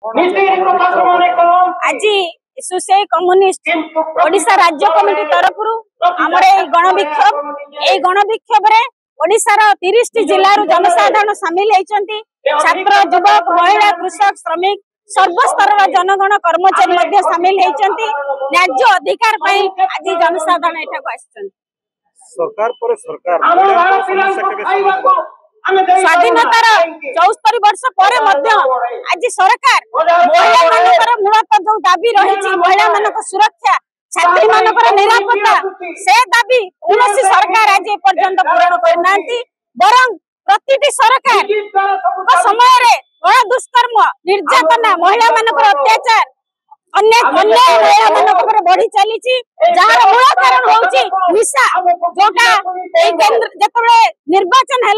आज सुसे कम्युनिस्ट ओडिशा राज्य कमिटी तरफ गणविक्षोभ ओडिशार 30 जिल्ला जनसाधारण सामिल होती। छात्र युवक महिला कृषक श्रमिक सर्वस्तर जनगण कर्मचारी सामिल होती। न्याय्य अधिकार आज जनसाधारण एठाक स्वाधीनतार 74 वर्ष पर आज सरकार महिला मूलतः जो दाबी रही महिला सुरक्षा छात्री मान निरापत्ता से दाबी कौन सरकार आज एपर्यंत पूरण करना बरं प्रति सरकार समय गण दुष्कर्म निर्यातना महिला मान अत्याचार महिला बढ़ी चली जार मूल कारण हूँ निशा जोटा केंद्र निर्वाचन है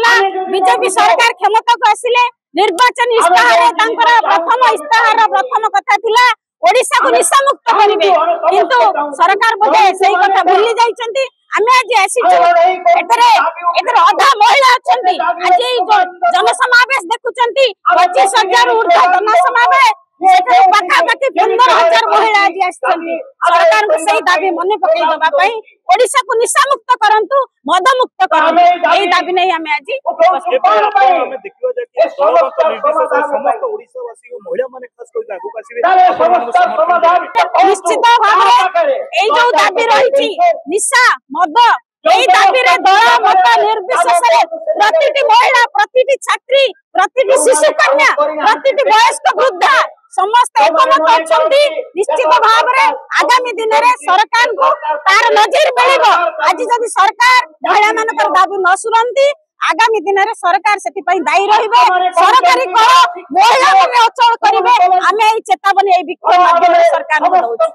बीजेपी सरकार क्षमता को आसिले निर्वाचन इस्ताहार प्रथम इस्ताहार प्रथम कथा थिला ओडिशा को निशा मुक्त करेंगे किंतु सरकार बोधे सही कथा भूली जाइछंती। आमे आज आसीछु एतरे अधा महिला अछंती आज जनसमावेश देखुचंती 25,000 ऊर्ध्व जनसमावेश पाखापाखि 15,000 महिला आज आछंती। सरकार को सही दाबी मन पकई दबा पई ओडिशा को निशा मुक्त करंतु मद मुक्त करंतु एही दाबी नै आमे आज उपस्थित हमें देखियो जे कि दलगत निर्देश से समस्त ओडिशावासी और महिला माने खास कर लागू आसीबे निश्चित भाव एई जो दाबी रही निशा मद এই দাবিরে দল মত নির্বিশেষে প্রতিটি মহিলা প্রতিটি ছাত্রী প্রতিটি শিশু কন্যা প্রতিটি বয়স্ক বৃদ্ধা समस्त एकमत अछंती। निश्चित भाव में आगामी दिन में सरकार को तार नजर मिलिबो। आज जदि सरकार महिला मानकर दाबी न सुनंती आगामी दिन में सरकार से दायी रहिबे सरकारी कर महिला अचल करिवे। आमे चेतावनी विक्षोभ माध्यम सरकार को दउछु।